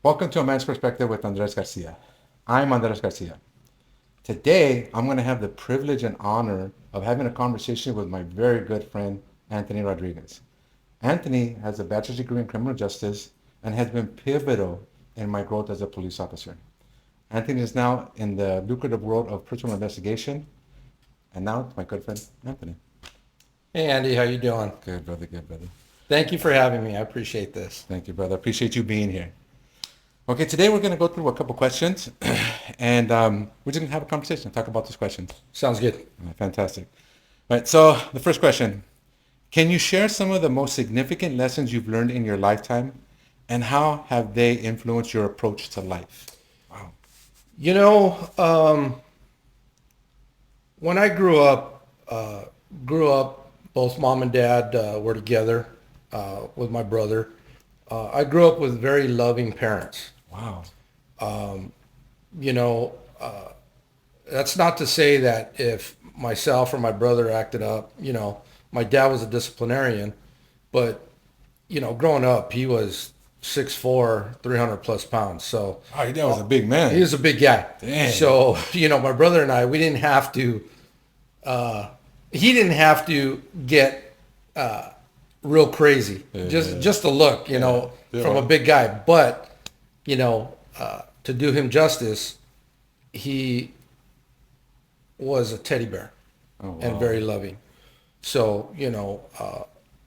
Welcome to A Man's Perspective with Andres Garcia. I'm Andres Garcia. Today, I'm going to have the privilege and honor of having a conversation with my very good friend, Anthony Rodriguez. Anthony has a bachelor's degree in criminal justice and has been pivotal in my growth as a police officer. Anthony is now in the lucrative world of personal investigation, and now it's my good friend, Anthony. Hey Andy, how you doing? Good, brother, good, brother. Thank you for having me. I appreciate this. Thank you, brother. Appreciate you being here. Okay, today we're going to go through a couple questions, and we're just going to have a conversation, talk about those questions. Sounds good. Fantastic. All right, so the first question, can you share some of the most significant lessons you've learned in your lifetime, and how have they influenced your approach to life? Wow. You know, when I grew up, both mom and dad were together with my brother. I grew up with very loving parents. Wow. You know, that's not to say that if myself or my brother acted up, my dad was a disciplinarian, but growing up, he was 6'4", 300 plus pounds. So Oh, your dad was a big man. he was a big guy. Dang. So, my brother and I, we didn't have to, he didn't have to get real crazy. Just to look, Yeah. from a big guy. But, to do him justice, he was a teddy bear Oh, and wow. very loving. So,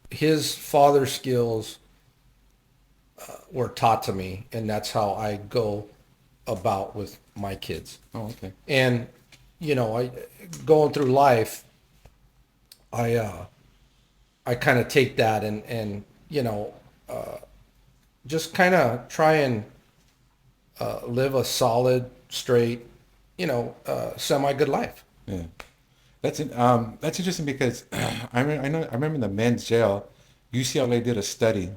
his father skills were taught to me, and that's how I go about with my kids. Oh, okay. And I going through life, I kind of take that and just kind of try and live a solid, straight, semi good life. Yeah. That's interesting because I remember in the men's jail, UCLA did a study.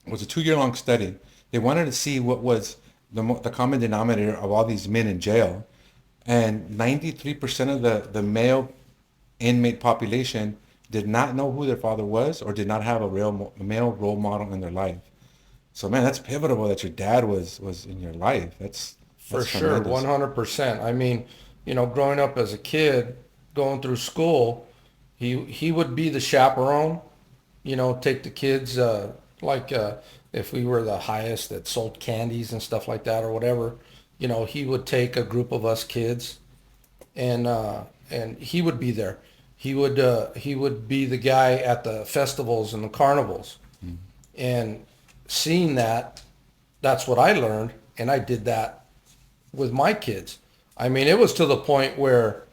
It was a 2 year long study. They wanted to see what was the common denominator of all these men in jail, and 93% of the male inmate population did not know who their father was or did not have a male role model in their life. So man, that's pivotal that your dad was in your life. For That's sure, tremendous. 100%. I mean, growing up as a kid, going through school, he would be the chaperone, take the kids, if we were the highest that sold candies and stuff like that or whatever, he would take a group of us kids and he would be there. He would be the guy at the festivals and the carnivals. And seeing that, that's what I learned, and I did that with my kids. I mean, it was to the point where,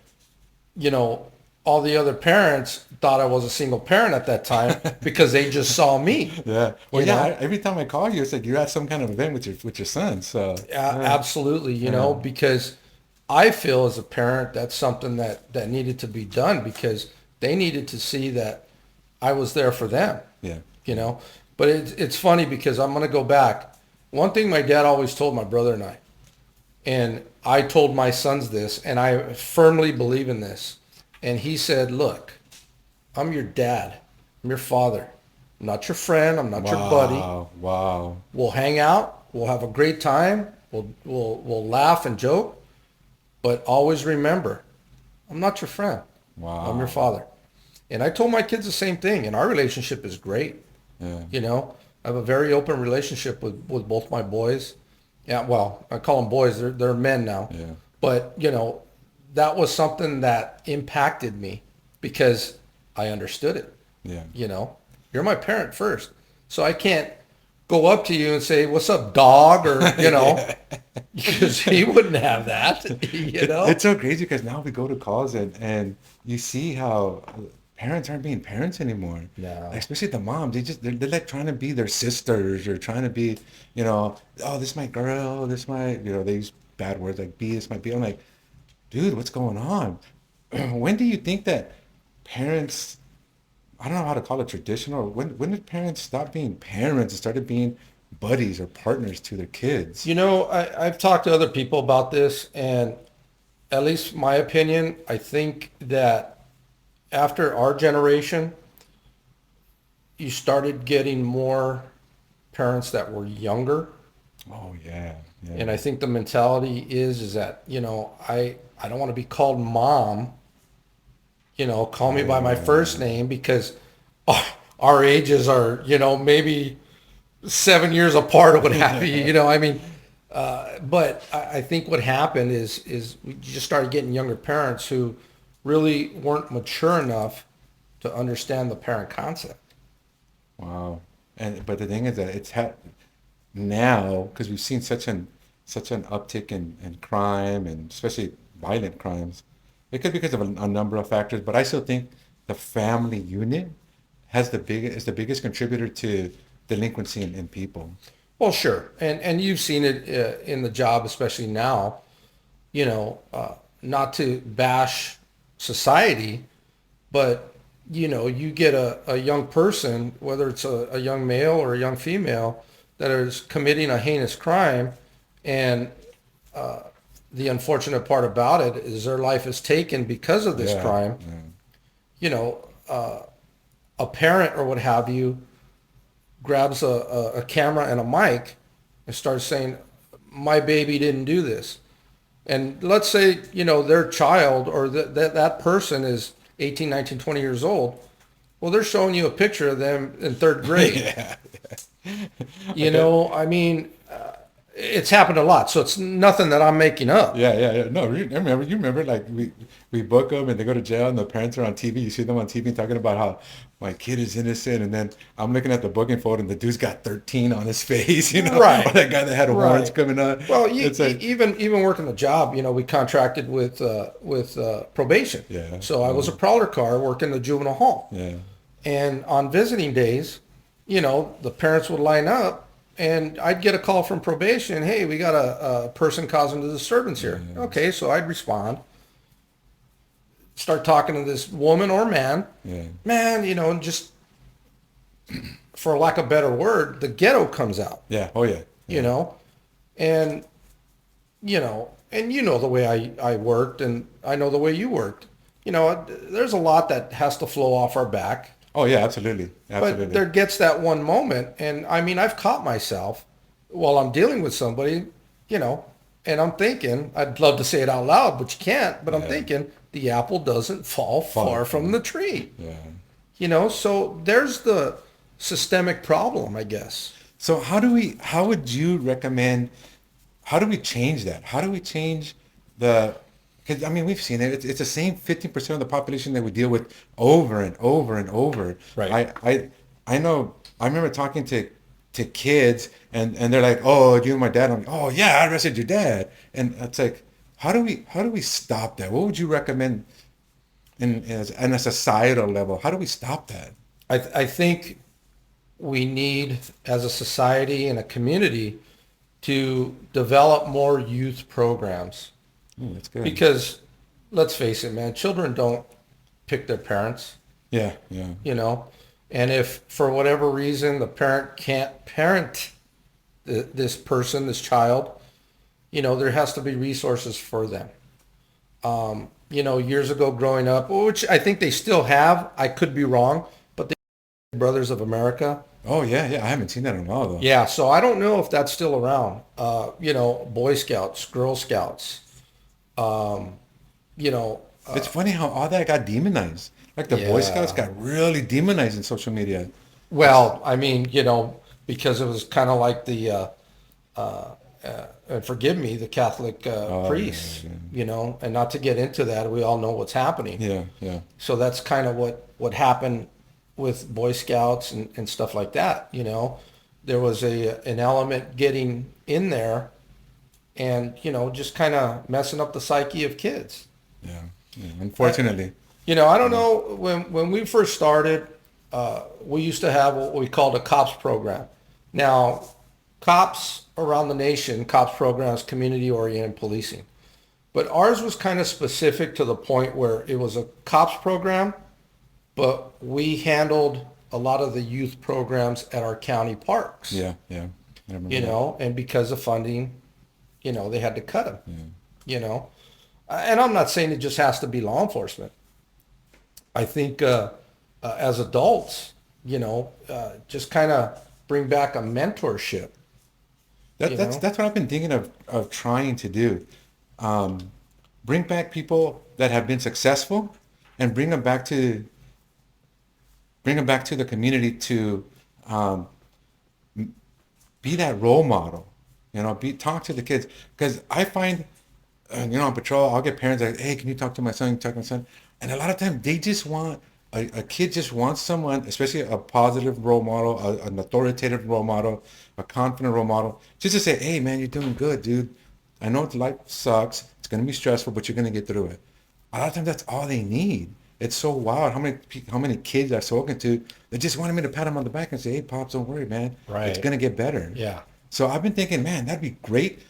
you know, all the other parents thought I was a single parent at that time because they just saw me, Yeah. Well, you yeah. know? Every time I call you, it's like you're at some kind of event with your son. So yeah, Absolutely, yeah, because I feel as a parent that's something that needed to be done because they needed to see that I was there for them, yeah, you know? But it's funny because I'm going to go back. One thing my dad always told my brother and I told my sons this, and I firmly believe in this. And he said, look, I'm your dad. I'm your father. I'm not your friend. I'm not your buddy. wow, wow, We'll hang out. We'll have a great time. We'll laugh and joke. But always remember, I'm not your friend. I'm your wow. father. And I told my kids the same thing. And our relationship is great. Yeah, I have a very open relationship with both my boys. Yeah, well, I call them boys. They're men now. yeah, But, that was something that impacted me because I understood it. yeah. You know, you're my parent first. So I can't go up to you and say, "What's up, dog?" or, Yeah. because he wouldn't have that, you know? It's so crazy because now we go to calls and you see how parents aren't being parents anymore. No. Especially the moms, they're like trying to be their sisters or trying to be, oh, this my girl, this my, they use bad words like B, this might be. I'm like, dude, what's going on? When do you think that parents, I don't know how to call it traditional, when did parents stop being parents and started being buddies or partners to their kids? I've talked to other people about this, and at least my opinion, I think that after our generation, you started getting more parents that were younger Oh yeah, yeah. And I think the mentality is that, I don't want to be called mom, call me by my first Yeah. name because our, our ages are, maybe 7 years apart or what have you. Yeah. I mean, but I think what happened is we just started getting younger parents who really weren't mature enough to understand the parent concept. Wow. And but the thing is that now because we've seen such an uptick in crime and especially violent crimes. It could be because of a number of factors, but I still think the family unit is the biggest contributor to delinquency in people. Well, sure, and you've seen it in the job, especially now. Not to bash society, but you get a young person, whether it's a young male or a young female, that is committing a heinous crime, and the unfortunate part about it is their life is taken because of this Yeah, crime. yeah, You know, a parent or what have you grabs a camera and a mic and starts saying, "My baby didn't do this." And let's say, their child or that person is 18, 19, 20 years old. Well, they're showing you a picture of them in third grade. yeah. I get, I mean, it's happened a lot. So it's nothing that I'm making up. yeah, yeah, yeah. No, you remember like we book them and they go to jail and the parents are on TV. You see them on TV talking about how my kid is innocent, and then I'm looking at the booking photo and the dude's got 13 on his face, or Right. that guy that had horns Right. coming out. Well, It's like, even working the job, we contracted with probation. yeah, So I was a prowler car working the juvenile hall. yeah, And on visiting days, the parents would line up and I'd get a call from probation. Hey, we got a person causing a disturbance here. yeah, Okay, so I'd respond, start talking to this woman or man. yeah, Man, and just for lack of a better word, the ghetto comes out, yeah. Oh yeah, you yeah. know, and, the way I worked and I know the way you worked. There's a lot that has to flow off our back. Oh yeah, absolutely, But absolutely. there gets that one moment, and I mean, I've caught myself while I'm dealing with somebody, you know, and I'm thinking, I'd love to say it out loud, but you can't. But I'm Yeah, thinking, the apple doesn't fall far far from from. the tree, Yeah. so there's the systemic problem, I guess. So how would you recommend, how do we change that? How do we change the, because I mean, we've seen it. It's the same 15% of the population that we deal with over and over and over. Right. I know, I remember talking to kids and they're like, oh, you and my dad. I'm like, oh yeah, I arrested your dad. And it's like, how do we stop that? What would you recommend in a societal level? How do we stop that? I think we need, as a society and a community, to develop more youth programs. That's good. Because let's face it, man, children don't pick their parents, Yeah, yeah, you know. And if for whatever reason the parent can't parent this person, this child, there has to be resources for them. Years ago growing up, which I think they still have, I could be wrong, but the Brothers of America. oh yeah, yeah. I haven't seen that in a while though. Yeah, so I don't know if that's still around. Boy Scouts, Girl Scouts, um, you know, It's funny how all that got demonized. Like the Boy Scouts yeah. got really demonized in social media. It's, Well, I mean, because it was kind of like and forgive me, the Catholic oh yeah, priests, yeah, and not to get into that, we all know what's happening. yeah, yeah, So that's kind of what happened with Boy Scouts and stuff like that. There was an element getting in there and, just kind of messing up the psyche of kids. yeah, yeah. I, Unfortunately, I don't yeah, know, when we first started, we used to have what we called a COPS program. Now, cops around the nation, COPS programs, community-oriented policing. But ours was kind of specific to the point where it was a COPS program, but we handled a lot of the youth programs at our county parks, yeah, yeah. I remember that. and because of funding, they had to cut them, Yeah. you know. And I'm not saying it just has to be law enforcement. I think as adults, just kind of bring back a mentorship. you know? That's what I've been thinking of trying to do. Um, bring back people that have been successful and bring them back to the community to um, be that role model. Be talk to the kids because I find on patrol, I'll get parents like, hey, can you talk to my son? Can you talk to my son? And a lot of times they just want, a kid just wants someone, especially a positive role model, an authoritative role model, a confident role model, just to say, hey, man, you're doing good, dude. I know life sucks. It's going to be stressful, but you're going to get through it. A lot of times that's all they need. It's so wild how many kids I've spoken to that just wanted me to pat them on the back and say, hey, Pops, don't worry, man. It's Right. going to get better. Yeah. So I've been thinking, man, that'd be great.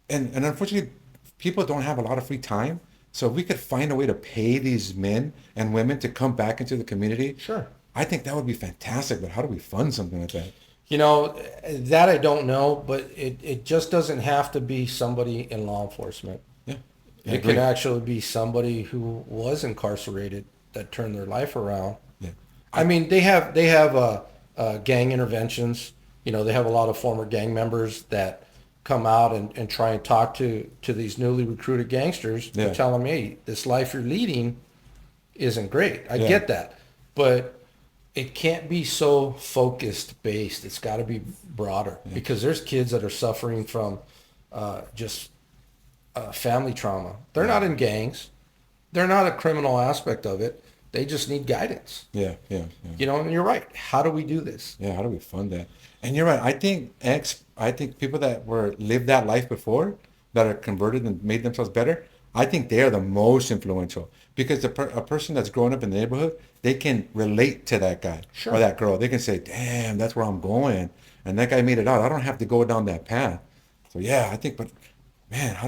And unfortunately, people don't have a lot of free time. So if we could find a way to pay these men and women to come back into the community, Sure. I think that would be fantastic. But how do we fund something like that? You know, that I don't know, but it just doesn't have to be somebody in law enforcement. Yeah, I It can agree. actually be somebody who was incarcerated that turned their life around. Yeah, I I mean, they have gang interventions. You know, they have a lot of former gang members that come out and try and talk to these newly recruited gangsters to yeah, tell them, hey, this life you're leading isn't great. I yeah, get that, but it can't be so focused based. It's got to be broader yeah, because there's kids that are suffering from just family trauma. They're yeah, not in gangs. They're not a criminal aspect of it. They just need guidance. yeah, yeah, yeah. You know, and you're right. How do we do this? Yeah, how do we fund that? And you're right. I think people that were lived that life before, that are converted and made themselves better, I think they are the most influential because a person that's growing up in the neighborhood, they can relate to that guy or Sure. that girl. They can say, "Damn, that's where I'm going," and that guy made it out. I don't have to go down that path. So yeah, I think. But man, how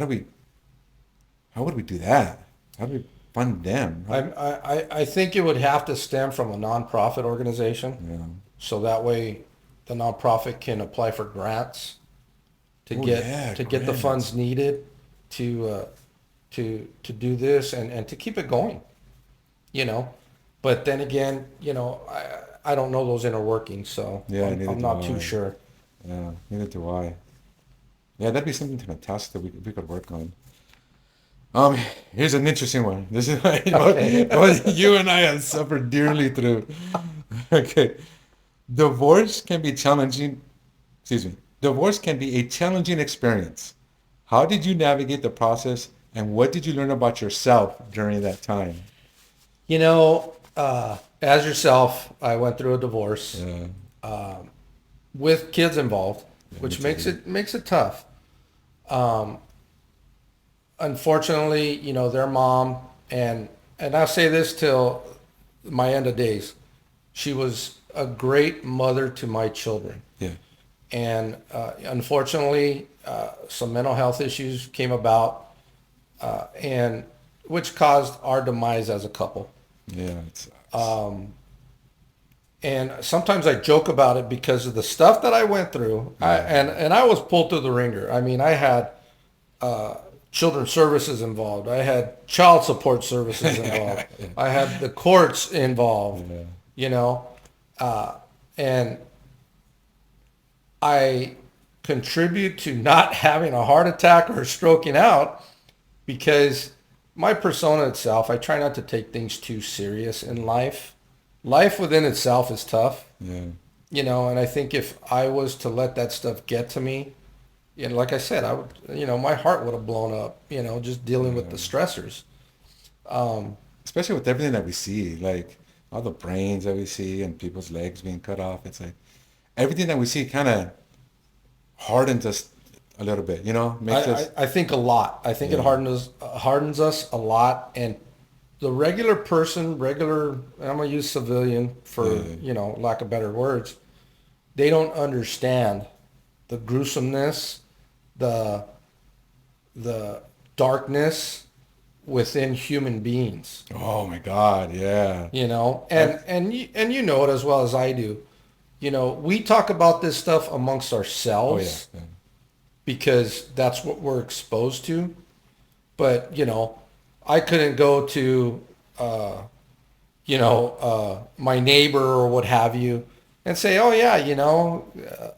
would we do that? How do we fund them? I think it would have to stem from a nonprofit organization. Yeah. So that way the nonprofit can apply for grants Oh yeah, to get the funds grants. needed to do this and to keep it going, you know. But then again, you know, I don't know those inner workings, so Yeah, neither I'm do not too I. sure. Yeah, neither do I. Yeah, that'd be something fantastic that we could work on. Um, Here's an interesting one. This is Okay. what you and I have suffered dearly through. Okay. Divorce can be challenging. Excuse me. Divorce can be a challenging experience. How did you navigate the process, and what did you learn about yourself during that time? You know, as yourself, I went through a divorce Yeah, with kids involved, yeah, me which too. makes it tough. Unfortunately, you know, their mom and I'll say this till my end of days. She was a great mother to my children. Yeah, And unfortunately, some mental health issues came about, and which caused our demise as a couple. yeah. It's And sometimes I joke about it because of the stuff that I went through. yeah, And I was pulled through the ringer. I mean, I had children's services involved. I had child support services involved. yeah, I had the courts involved. yeah, You know, and I contribute to not having a heart attack or stroking out because my persona itself, I try not to take things too serious in life. Life within itself is tough, yeah, you know, and I think if I was to let that stuff get to me, and like I said, I would, you know, my heart would have blown up, you know, just dealing with the yeah. stressors. Um, Especially with everything that we see, like all the brains that we see and people's legs being cut off. It's like everything that we see kind of hardens us a little bit, makes us, I think a lot. I think it yeah, hardens us a lot, and the regular person, regular, I'm gonna use civilian for, yeah, you know, lack of better words, they don't understand the gruesomeness, the the darkness within human beings, oh my God, yeah. you know, I've, and you know it as well as I do. You know, we talk about this stuff amongst oh yeah, ourselves yeah, because that's what we're exposed to. But, you know, I couldn't go to, my neighbor or what have you and say, oh yeah,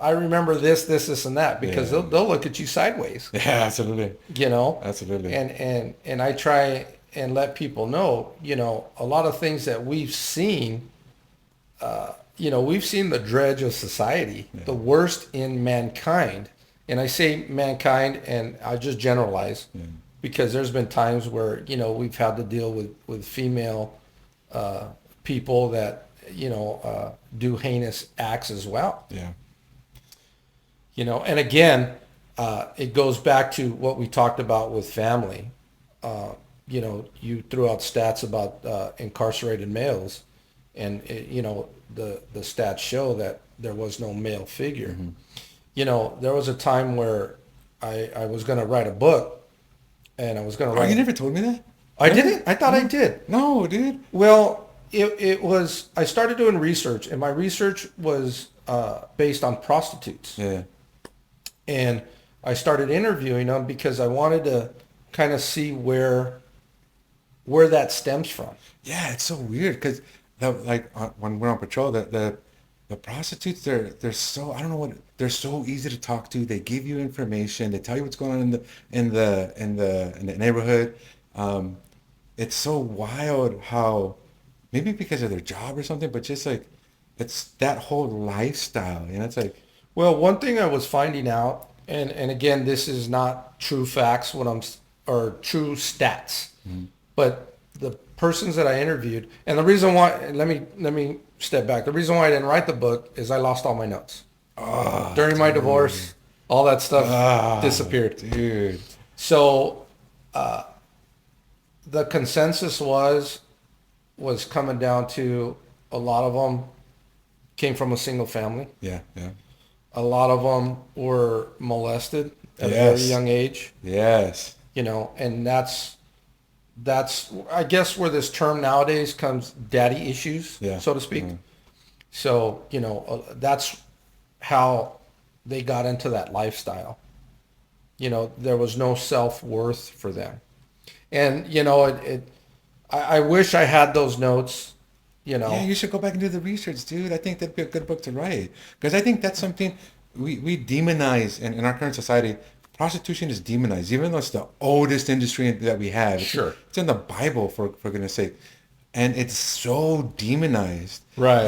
I remember this, and that, because Yeah. they'll look at you sideways, Yeah, absolutely. you know, Absolutely. and I try and let people know, a lot of things that we've seen, we've seen the dredge of society, Yeah. the worst in mankind. And I say mankind, and I just generalize Yeah. because there's been times where, we've had to deal with female people that, do heinous acts as well. Yeah. And again, it goes back to what we talked about with family. You threw out stats about incarcerated males, and the stats show that there was no male figure. Mm-hmm. There was a time where I was going to write a book, and I was going to Oh, you write. never told me that? I Really? didn't. I thought I No. did. No, dude. Well, it was. I started doing research, and my research was based on prostitutes. Yeah. And I started interviewing them because I wanted to kind of see where that stems from. Yeah, it's so weird because like when we're on patrol, the prostitutes they're so I don't know what they're so easy to talk to. They give you information. They tell you what's going on in the neighborhood. Um, it's so wild how maybe because of their job or something, but just like it's that whole lifestyle. It's like Well, one thing I was finding out, and again, this is not true facts, or true stats, but the persons that I interviewed, and the reason why, let me step back. The reason why I didn't write the book is I lost all my notes during my divorce. All that stuff disappeared. dude. So the consensus was coming down to a lot of them came from a single family. Yeah, yeah. A lot of them were molested at a very Yes. young age, Yes. and that's I guess where this term nowadays comes, daddy issues, Yeah. so to speak. Mhm. So, that's how they got into that lifestyle. There was no self-worth for them. And, I wish I had those notes, you know. Yeah, you should go back and do the research, dude. I think that'd be a good book to write. Because I think that's something we demonize in our current society. Prostitution is demonized, even though it's the oldest industry that we have. Sure. It's in the Bible, for goodness sake. And it's so demonized. Right.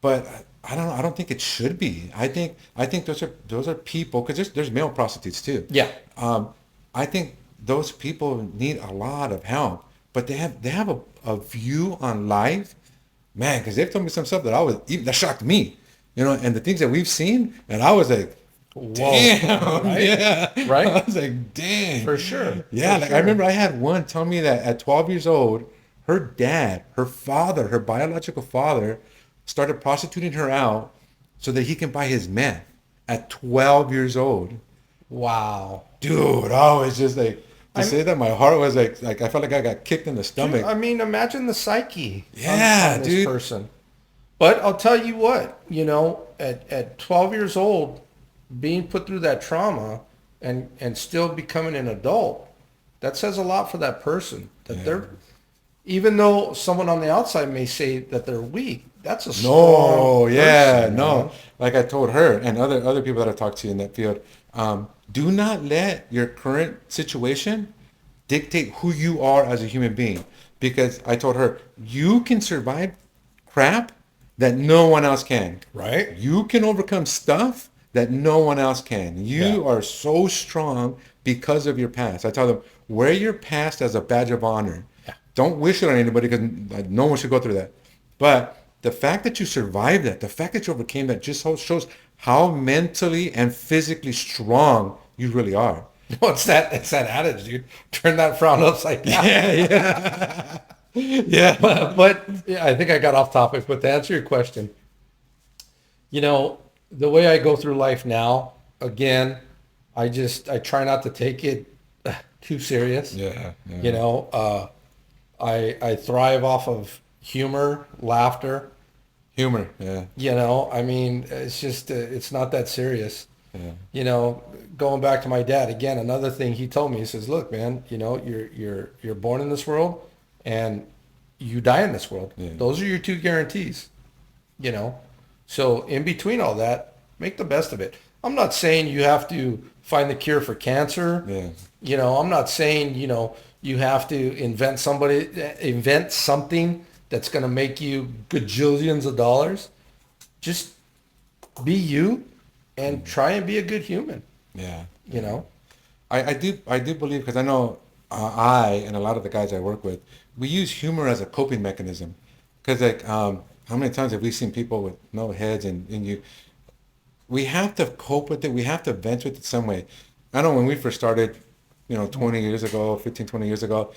But I don't know. I don't think it should be. I think those are people because there's male prostitutes too. Yeah. I think those people need a lot of help, but they have a view on life, man. Because they've told me some stuff that shocked me, and the things that we've seen, and I was like, Whoa. damn, Right? yeah, Right? I was like, dang, For sure. yeah. For Like sure. I remember I had one tell me that at 12 years old, her dad, her father, her biological father, started prostituting her out so that he can buy his meth at 12 years old. Wow. Dude, I was just like to I'm- say that my heart was like I felt like I got kicked in the stomach. I mean, imagine the psyche Yeah, on this dude. person. But I'll tell you what, at 12 years old, being put through that trauma and still becoming an adult, that says a lot for that person. That Yeah. they're, even though someone on the outside may say that they're weak, that's a No, strong yeah, person, no. man. Like I told her and other people that I talked to in that field, do not let your current situation dictate who you are as a human being. Because I told her, you can survive crap that no one else can. Right? You can overcome stuff that no one else can. You Yeah. are so strong because of your past. I tell them, wear your past as a badge of honor. Yeah. Don't wish it on anybody because no one should go through that. But the fact that you survived that, the fact that you overcame that just shows how mentally and physically strong you really are. No, it's that adage, dude. Turn that frown upside down. Yeah, yeah. But yeah, I think I got off topic. But to answer your question, the way I go through life now, again, I try not to take it too serious. Yeah, yeah. I thrive off of humor, laughter. Humor, yeah. I mean, it's just it's not that serious. Yeah. Going back to my dad again, another thing he told me, he says, "Look, man, you're born in this world, and you die in this world. Yeah. Those are your two guarantees. You know, So in between all that, make the best of it. I'm not saying you have to find the cure for cancer. Yeah. I'm not saying, you have to invent something that's going to make you gajillions of dollars. Just be you and try and be a good human, Yeah. you know? I do believe, because I know I and a lot of the guys I work with, we use humor as a coping mechanism. Because like, how many times have we seen people with no heads, and we have to cope with it. We have to vent with it some way. I know when we first started, 20 years ago, 15, 20 years ago,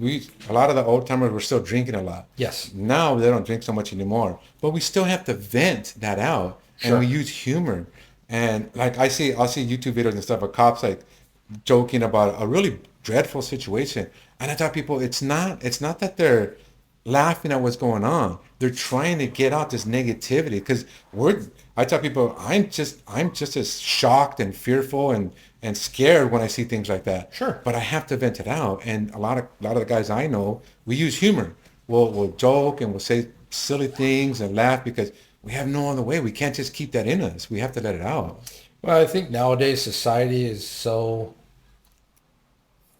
a lot of the old timers were still drinking a lot. Yes. Now they don't drink so much anymore, but we still have to vent that out, and we Sure. use humor. And like I'll see YouTube videos and stuff of cops like joking about a really dreadful situation, and I tell people it's not that they're laughing at what's going on. They're trying to get out this negativity, because I tell people I'm just as shocked and fearful and scared when I see things like that. Sure. But I have to vent it out. And a lot of the guys I know, we use humor. We'll joke and we'll say silly things and laugh, because we have no other way. We can't just keep that in us. We have to let it out. Well, I think nowadays society is so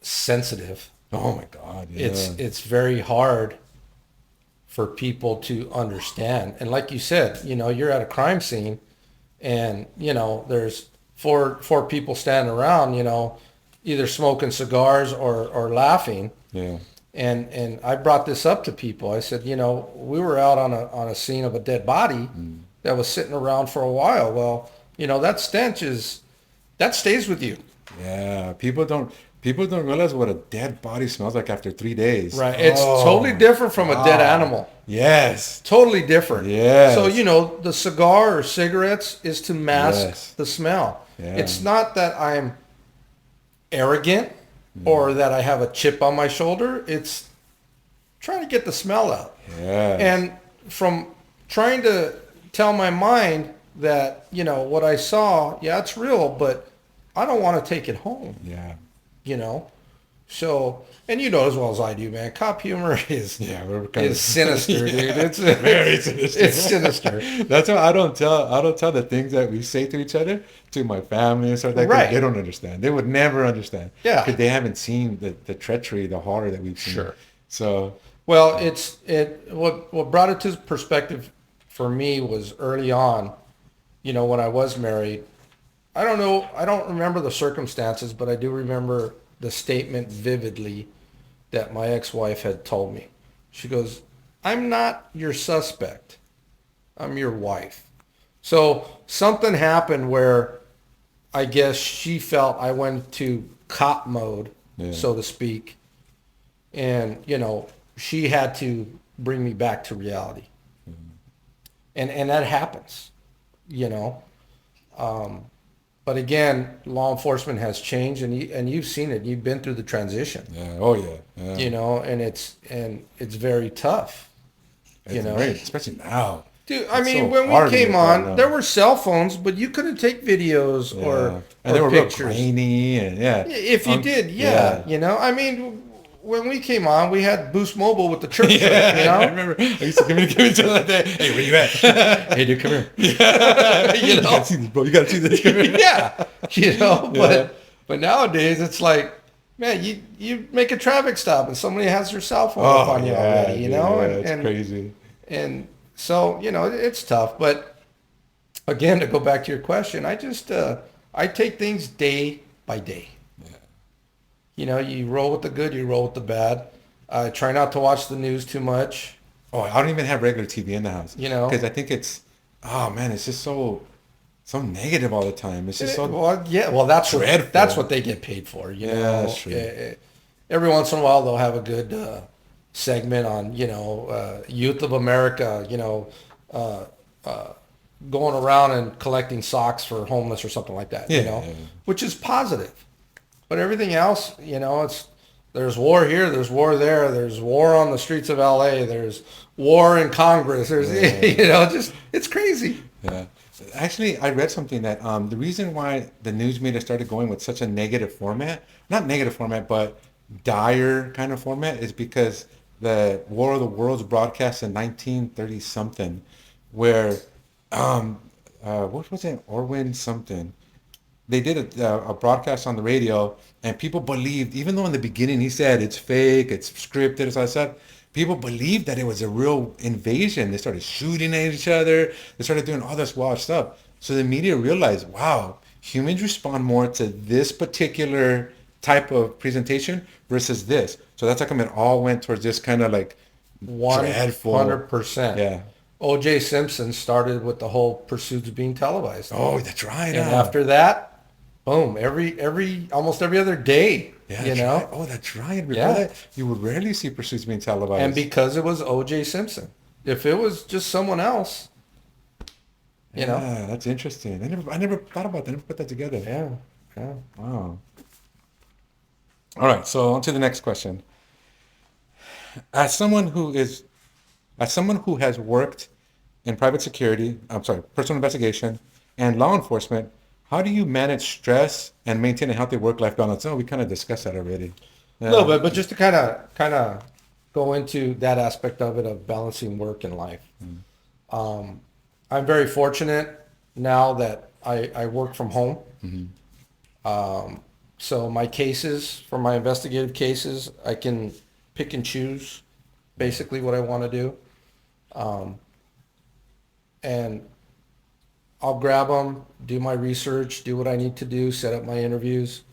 sensitive. Oh my God, It's yeah. it's very hard for people to understand. And like you said, you're at a crime scene and, there's four people standing around, either smoking cigars or laughing. Yeah. And I brought this up to people. I said, we were out on a scene of a dead body that was sitting around for a while. Well, that stench that stays with you. Yeah. People don't realize what a dead body smells like after 3 days. Right. It's Oh, totally different from a dead wow. animal. Yes. Totally different. So, Yes. the cigar or cigarettes is to mask Yes. the smell. Yeah. It's not that I'm arrogant or that I have a chip on my shoulder. It's trying to get the smell out. Yes. And from trying to tell my mind that, what I saw, yeah, it's real, but I don't want to take it home, Yeah. you know? So, and you know as well as I do, man, cop humor is Yeah, we're kind is sinister, Yeah. dude. It's Very sinister. it's sinister. That's why I don't tell the things that we say to each other to my family and stuff like that, 'cause Right. they don't understand. They would never understand. Yeah. Because they haven't seen the treachery, the horror that we've seen. Sure. So Well, what brought it to perspective for me was early on, when I was married. I don't know, I don't remember the circumstances, but I do remember the statement vividly that my ex-wife had told me. She goes, "I'm not your suspect. I'm your wife." So something happened where I guess she felt I went to cop mode, Yeah. so to speak. And, she had to bring me back to reality. And that happens, you know. But again, law enforcement has changed, and you've seen it. You've been through the transition, yeah. Oh yeah. Yeah. and it's very tough, It's great, especially now. Dude, I It's mean, so when hard we to came get caught on, now. there were cell phones, but you couldn't take videos Yeah. or And they were pictures. real grainy, and yeah. If you did, yeah, I mean, when we came on, we had Boost Mobile with the chirp, Yeah, you know. I remember. I used to communicate with you like that. Hey, where you at? Hey, dude, come here. You You know, gotta see this, bro. You gotta see this. Come here. yeah, Yeah. but nowadays it's like, man, you make a traffic stop and somebody has their cell phone up Oh on you yeah, already, dude, know, yeah, it's crazy. and so it's tough. But again, to go back to your question, I take things day by day. You roll with the good, you roll with the bad. I try not to watch the news too much. Oh, I don't even have regular TV in the house. You know? Because I think oh man, it's just so negative all the time. It's just so Well, yeah, well, that's dreadful. that's what they get paid for. You Yeah, know, that's true. Every once in a while they'll have a good segment on Youth of America. Going around and collecting socks for homeless or something like that. Yeah. Which is positive. But everything else, there's war here, there's war there, there's war on the streets of LA, there's war in Congress, there's just it's crazy. Yeah. Actually, I read something that the reason why the news media started going with such a negative format, not negative format, but dire kind of format, is because the War of the Worlds broadcast in 1930 something, where What was it? Orwin something. They did a broadcast on the radio, and people believed, even though in the beginning he said it's fake, it's scripted, and all that stuff, people believed that it was a real invasion. They started shooting at each other. They started doing all this wild stuff. So the media realized, wow, humans respond more to this particular type of presentation versus this. So that's how come it all went towards this kind of like dreadful. 100%. Yeah. O.J. Simpson started with the whole pursuits being televised. Oh, that's right. And after that, boom, almost every other day, Yeah, you that's know? right. Oh, that's right. Before Yeah. that, you would rarely see pursuits being televised. And because it was O.J. Simpson. If it was just someone else, you know? Yeah, that's interesting. I never thought about that. I never put that together. Yeah, yeah. Wow. All right, so on to the next question. As someone who is, as someone who has worked in private security, I'm sorry, personal investigation, and law enforcement, how do you manage stress and maintain a healthy work-life balance? Oh, we kind of discussed that already. A little bit, but just to kind of go into that aspect of it of balancing work and life. I'm very fortunate now that I work from home. So my cases, for my investigative cases, I can pick and choose basically what I want to do. And I'll grab them, do my research, do what I need to do, set up my interviews,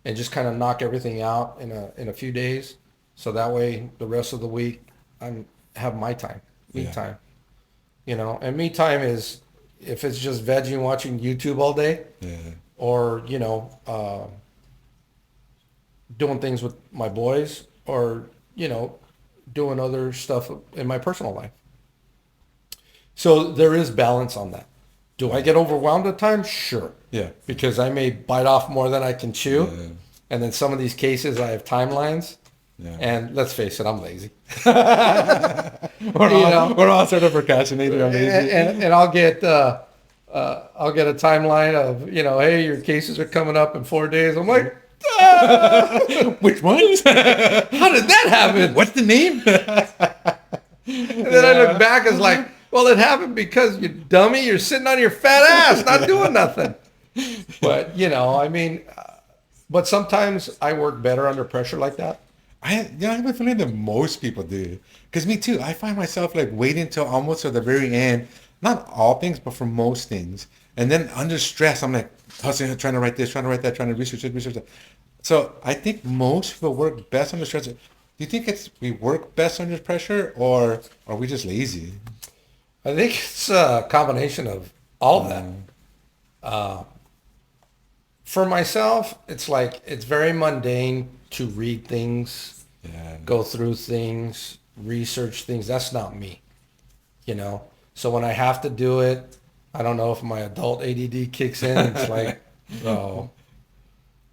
and just kind of knock everything out in a few days. So that way, the rest of the week, I'm have my time, me Yeah. time. You know, and me time is if it's just vegging watching YouTube all day, Yeah. or doing things with my boys, or doing other stuff in my personal life. So there is balance on that. Do I get overwhelmed at times? Sure. Yeah. Because I may bite off more than I can chew. Yeah. And then some of these cases I have timelines. Yeah. And let's face it, I'm lazy. We're all sort of procrastinating on these. And I'll get a timeline of, hey, your cases are coming up in 4 days. I'm like, Which ones? how did that happen? What's the name? And then I look back, it's like, well, it happened because you dummy, you're sitting on your fat ass, not doing nothing. But, but sometimes I work better under pressure like that. I have a feeling that most people do. Because me too. I find myself like waiting till almost at the very end. Not all things, but for most things. And then under stress, I'm like hustling, trying to write this, trying to write that, trying to research it, research that. So I think most people work best under stress. Do you think we work best under pressure, or are we just lazy? I think it's a combination of all of that. For myself, it's like it's very mundane to read things, Yeah. go through things, research things. That's not me, you know. So when I have to do it, I don't know if my adult ADD kicks in. It's like, oh,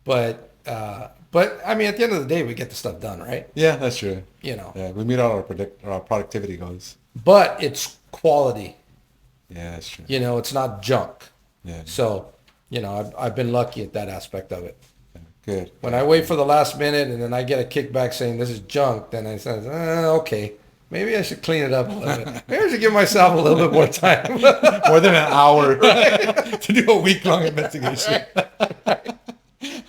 but I mean, at the end of the day, we get the stuff done, right? Yeah, that's true. You know, Yeah, we meet all our productivity goals. but it's quality. Yeah, that's true. You know, it's not junk. Yeah, So, I've been lucky at that aspect of it. good. When I wait for the last minute and then I get a kickback saying this is junk, then I say, okay, maybe I should clean it up a little bit. Maybe I should give myself a little bit more time. More than an hour to do a week-long investigation.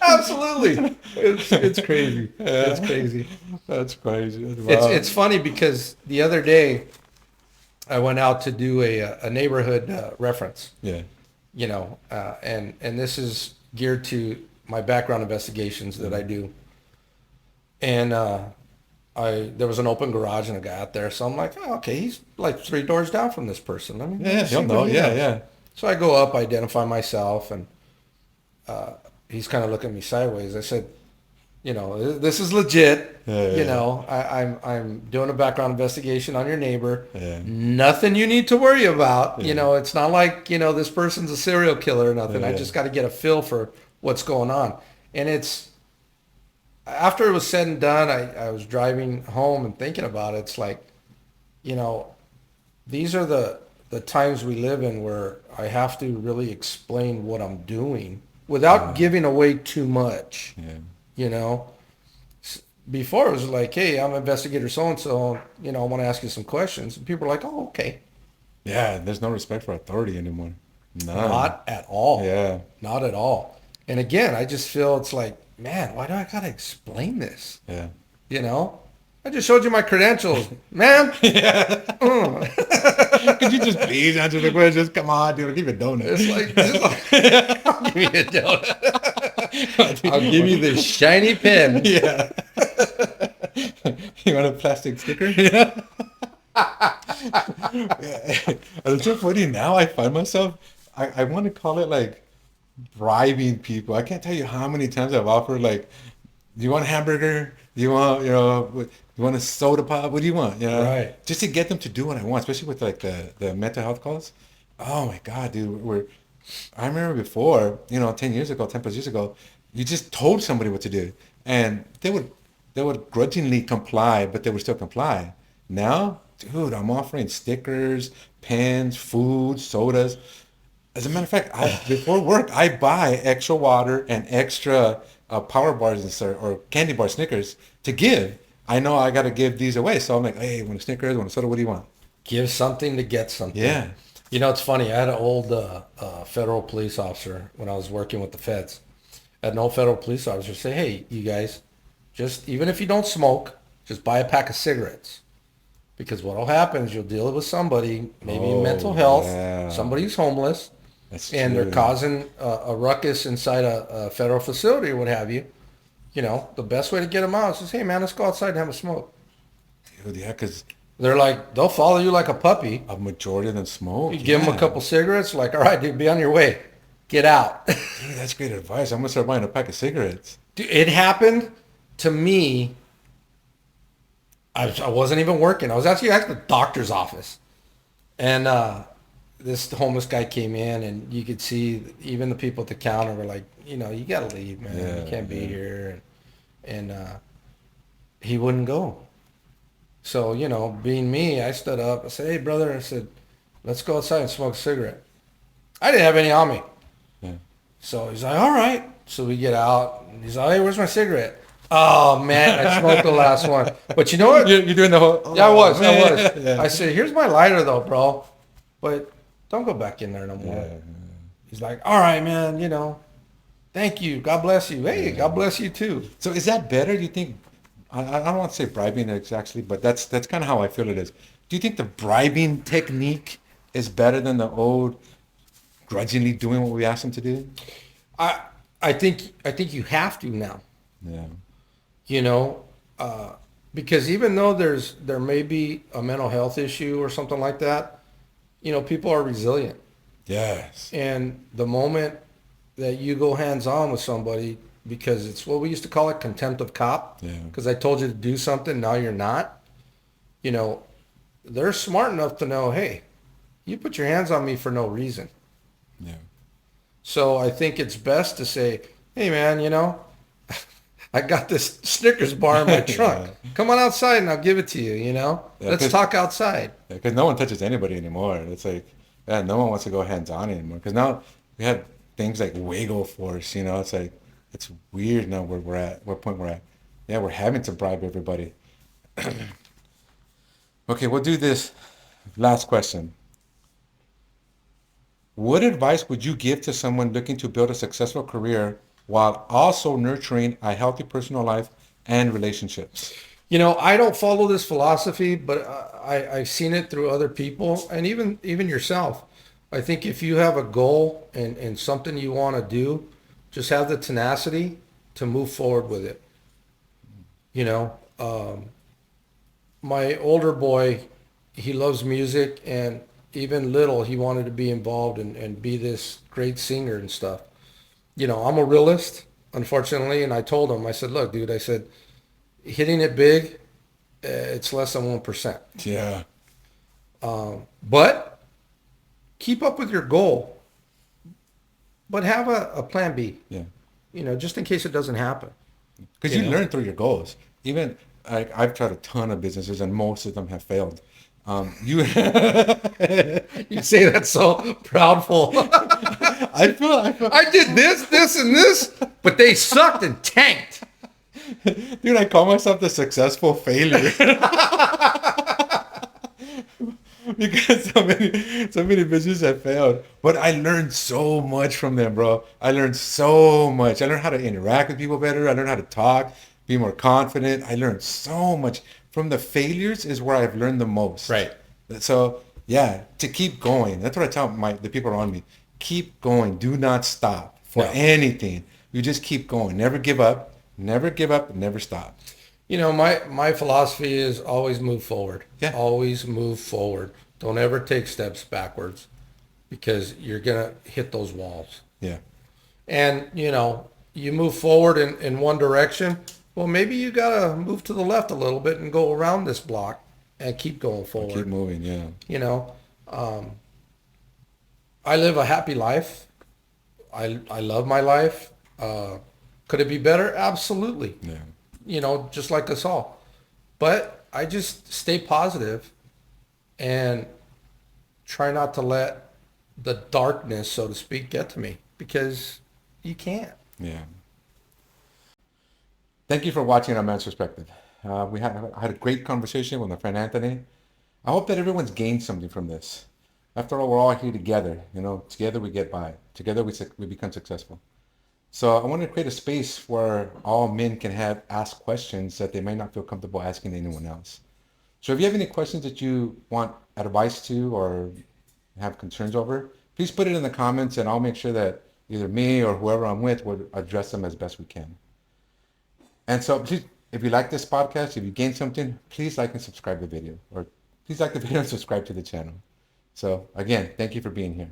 Absolutely. It's crazy. It's crazy. That's crazy. Wow. It's funny because the other day I went out to do a neighborhood reference, Yeah. And this is geared to my background investigations that I do. And there was an open garage and a guy out there, so I'm like, oh, okay, he's like 3 doors down from this person. I mean, Yeah, see he'll know. what he Yeah, knows. yeah. So I go up, identify myself, and he's kind of looking at me sideways. I said, this is legit. Yeah. I'm doing a background investigation on your neighbor. Yeah. Nothing you need to worry about. Yeah. It's not like, this person's a serial killer or nothing. I Yeah. just got to get a feel for what's going on. And after it was said and done, I was driving home and thinking about it. It's like, these are the times we live in where I have to really explain what I'm doing without giving away too much. Yeah. Before it was like, hey, I'm investigator so-and-so, I want to ask you some questions. And people are like, oh, okay. Yeah, there's no respect for authority anymore. None. Not at all. Yeah, Not at all. And again, I just feel it's like, man, why do I gotta explain this? yeah. You know? I just showed you my credentials, man. Could you just please answer the question? Just come on, dude. I'll give you a donut. It's like, I'll give you a donut. I'll give you this shiny pen. Yeah. You want a plastic sticker? Yeah. It's so funny now. I find myself. I want to call it like bribing people. I can't tell you how many times I've offered like, do you want a hamburger? Do you want you want a soda pop? What do you want? Right. Just to get them to do what I want, especially with like the mental health calls. Oh my God, dude. I remember before, 10 years ago, 10 plus years ago, you just told somebody what to do, and they would grudgingly comply, but they would still comply. Now, dude, I'm offering stickers, pens, food, sodas. As a matter of fact, before work, I buy extra water and extra power bars and or candy bar Snickers to give. I know I got to give these away, so I'm like, hey, want a Snickers, want a soda? What do you want? Give something to get something. Yeah, You know, it's funny. I had an old federal police officer when I was working with the feds. I had an old federal police officer say, hey, you guys, just even if you don't smoke, just buy a pack of cigarettes. Because what will happen is you'll deal with somebody, maybe Oh, mental health, yeah. somebody who's homeless, That's and they're true. causing a ruckus inside a federal facility or what have you. You know, the best way to get them out is just, hey, man, let's go outside and have a smoke. Dude, yeah, because They're like, they'll follow you like a puppy. a majority of them smoke. You give them a Yeah. couple cigarettes, like, all right, dude, be on your way. Get out. Dude, that's great advice. I'm gonna start buying a pack of cigarettes. Dude, it happened to me. I wasn't even working. I was actually at the doctor's office. And this homeless guy came in, and you could see even the people at the counter were like, you got to leave, man. Yeah, You can't be yeah. here. And he wouldn't go. So, being me, I stood up. I said, hey, brother, I said, let's go outside and smoke a cigarette. I didn't have any on me. Yeah. So he's like, all right. So we get out. And he's like, hey, where's my cigarette? Oh, man, I smoked the last one. But you know what? You're doing the whole. Yeah, I was. Yeah. I said, here's my lighter, though, bro. But don't go back in there no more. Yeah. He's like, all right, man, thank you. God bless you. Hey, God bless you, too. So is that better? Do you think? I don't want to say bribing exactly, but that's kind of how I feel it is. Do you think the bribing technique is better than the old grudgingly doing what we ask them to do? I think you have to now, Yeah. you know, because even though there may be a mental health issue or something like that, people are resilient. Yes. And the moment that you go hands-on with somebody, because it's what we used to call it, contempt of cop, Yeah. because I told you to do something, now you're not, they're smart enough to know, hey, you put your hands on me for no reason. Yeah. So I think it's best to say, hey, man, I got this Snickers bar in my trunk. Come on outside and I'll give it to you, Yeah, Let's 'cause- talk outside. Because no one touches anybody anymore. It's like, yeah, no one wants to go hands-on anymore. Because now we have things like Wiggle Force, It's like, it's weird now where we're at, what point we're at. Yeah, we're having to bribe everybody. Okay, we'll do this last question. What advice would you give to someone looking to build a successful career while also nurturing a healthy personal life and relationships? I don't follow this philosophy, but I've seen it through other people and even yourself. I think if you have a goal and something you want to do, just have the tenacity to move forward with it. My older boy, he loves music, and even little, he wanted to be involved and be this great singer and stuff. I'm a realist, unfortunately, and I told him, I said, look, dude, I said, hitting it big, it's less than 1%. Yeah. But keep up with your goal, but have a plan B, Yeah. just in case it doesn't happen. Because you learn through your goals. Even I've tried a ton of businesses and most of them have failed. You You say that so proudful. I feel I did this, and this, but they sucked and tanked. dude, I call myself the successful failure. because so many businesses have failed. But I learned so much from them, bro. I learned so much. I learned how to interact with people better. I learned how to talk, be more confident. I learned so much from the failures is where I've learned the most. Right. So yeah, to keep going. That's what I tell the people around me. Keep going. Do not stop for No. anything. You just keep going. Never give up. Never give up. Never stop. My philosophy is always move forward. Yeah. Always move forward. Don't ever take steps backwards because you're gonna hit those walls. Yeah. And you move forward in one direction. Well, maybe you gotta move to the left a little bit and go around this block and keep going Or keep forward. moving. Yeah. You know, um, I live a happy life. I love my life. Could it be better? Absolutely. Yeah. Just like us all. But I just stay positive and try not to let the darkness, so to speak, get to me because you can't. Yeah. Thank you for watching On Man's Perspective. I had a great conversation with my friend Anthony. I hope that everyone's gained something from this. After all, we're all here together. Together we get by. Together we become successful. So I want to create a space where all men can ask questions that they might not feel comfortable asking anyone else. So if you have any questions that you want advice to or have concerns over, please put it in the comments and I'll make sure that either me or whoever I'm with will address them as best we can. And so please, if you like this podcast, if you gained something, please like and subscribe the video. Or please like the video and subscribe to the channel. So again, thank you for being here.